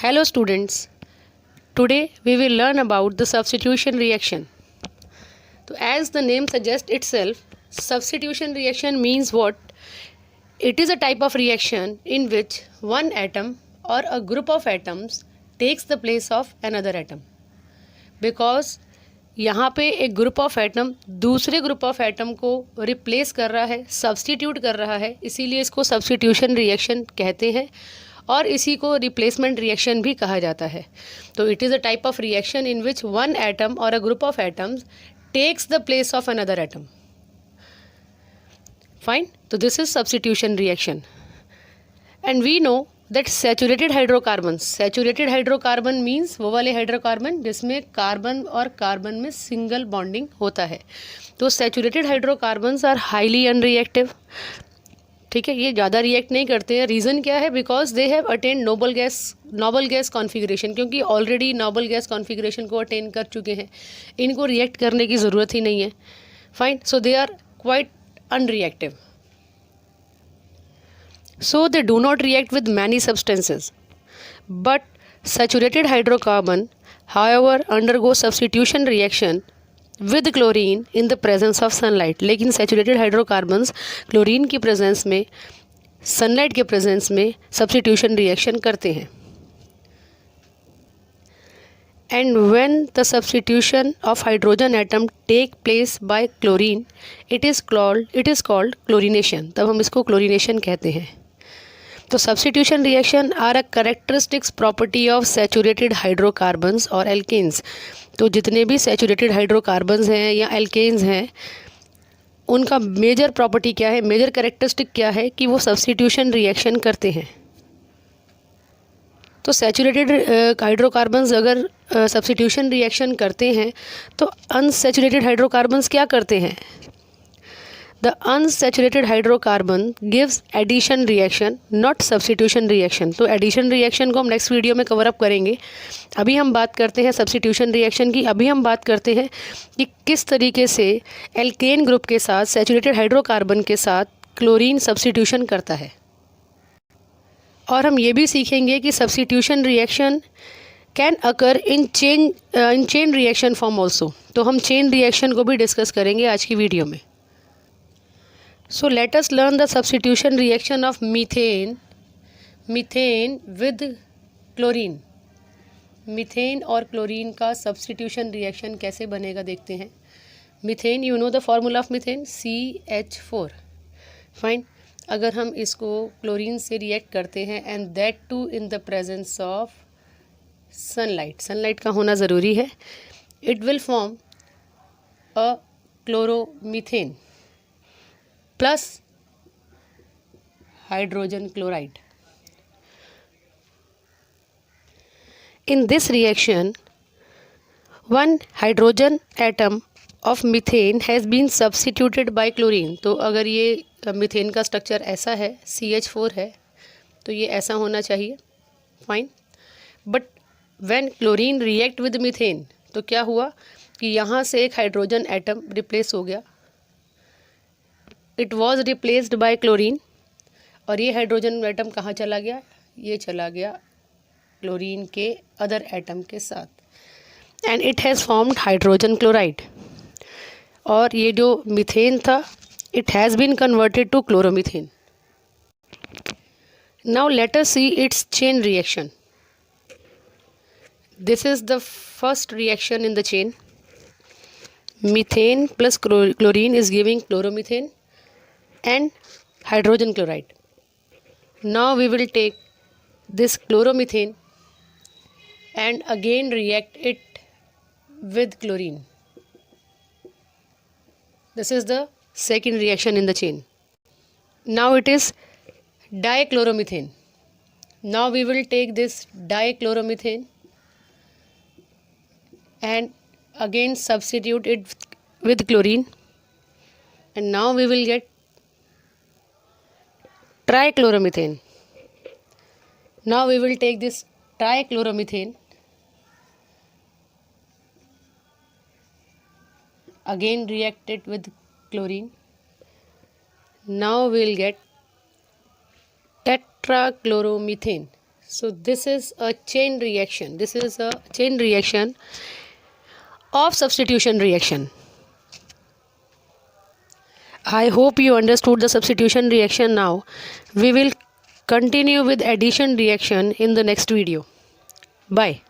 Hello students, today we will learn about the substitution reaction. So as the name suggests itself, substitution reaction means what? It is a type of reaction in which one atom or a group of atoms takes the place of another atom. Because यहाँ पे एक group of atom दूसरे group of atom को replace कर रहा है, substitute कर रहा है, इसीलिए इसको सब्स्टिट्यूशन रिएक्शन कहते हैं और इसी को रिप्लेसमेंट रिएक्शन भी कहा जाता है. तो it is a type of reaction in which one atom और a group of atoms takes the place of another atom. Fine. तो this is substitution reaction. And we know that saturated hydrocarbon means वो वाले hydrocarbon जिसमें carbon और carbon में single bonding होता है. तो saturated hydrocarbons are highly unreactive. ठीक है, ये ज़्यादा रिएक्ट नहीं करते हैं. रीज़न क्या है? Because they have attain noble gas configuration. क्योंकि ऑलरेडी नोबल गैस कॉन्फ़िगरेशन को अटेन कर चुके हैं, इनको रिएक्ट करने की ज़रूरत ही नहीं है. Fine. So they are quite unreactive. So they do not react with many substances. But saturated hydrocarbon, however, undergo substitution reaction with chlorine in the presence of sunlight. लेकिन saturated hydrocarbons क्लोरीन की presence में, sunlight के presence में substitution reaction करते हैं. And when the substitution of hydrogen atom take place by chlorine, it is called chlorination. तब हम इसको chlorination कहते हैं. तो substitution reaction are a characteristics property of saturated hydrocarbons और एल्केन्स. तो जितने भी सैचुरेटेड हाइड्रोकार्बन्स हैं या एल्केन्स हैं, उनका मेजर प्रॉपर्टी क्या है, मेजर करेक्टरिस्टिक क्या है कि वो सब्स्टिट्यूशन रिएक्शन करते हैं. तो सैचुरेटेड हाइड्रोकार्बन्स अगर सब्स्टिट्यूशन रिएक्शन करते हैं तो अनसैचुरेटेड हाइड्रोकार्बन्स क्या करते हैं? The unsaturated hydrocarbon gives addition reaction, not substitution reaction. तो addition reaction को हम नेक्स्ट वीडियो में कवर अप करेंगे. अभी हम बात करते हैं substitution reaction की. अभी हम बात करते हैं कि किस तरीके से एल्केन ग्रुप के साथ सैचुरेटेड हाइड्रोकार्बन के साथ क्लोरीन सब्स्टिट्यूशन करता है. और हम ये भी सीखेंगे कि substitution reaction can occur in chain reaction form also. तो हम चेन रिएक्शन को भी डिस्कस करेंगे आज की वीडियो में. So let us learn the substitution reaction of methane with chlorine. Methane और क्लोरीन का सब्स्टिट्यूशन रिएक्शन कैसे बनेगा देखते हैं. Methane, you know the formula of methane, CH4. Fine. अगर हम इसको क्लोरीन से रिएक्ट करते हैं and that to in the presence of sunlight का होना ज़रूरी है, it will form a chloromethane plus hydrogen chloride. In this reaction, one hydrogen atom of methane has been substituted by chlorine. तो अगर ये मीथेन का स्ट्रक्चर ऐसा है, CH4 है, तो ये ऐसा होना चाहिए. Fine. But when chlorine react with methane, तो क्या हुआ कि यहाँ से एक हाइड्रोजन एटम रिप्लेस हो गया. It was replaced by chlorine. और ये हाइड्रोजन एटम कहाँ चला गया? ये चला गया क्लोरीन के अदर एटम के साथ. And it has formed hydrogen chloride. और ये जो मीथेन था, it has been converted to chloromethane. Now let us see its chain reaction. This is the first reaction in the chain. Methane plus chlorine is giving chloromethane and hydrogen chloride. Now we will take this chloromethane and again react it with chlorine. This is the second reaction in the chain. Now it is dichloromethane. Now we will take this dichloromethane and again substitute it with chlorine, and now we will get trichloromethane. Now we will take this trichloromethane, again react it with chlorine. Now we will get tetrachloromethane. So this is a chain reaction. This is a chain reaction of substitution reaction. I hope you understood the substitution reaction now. We will continue with addition reaction in the next video. Bye.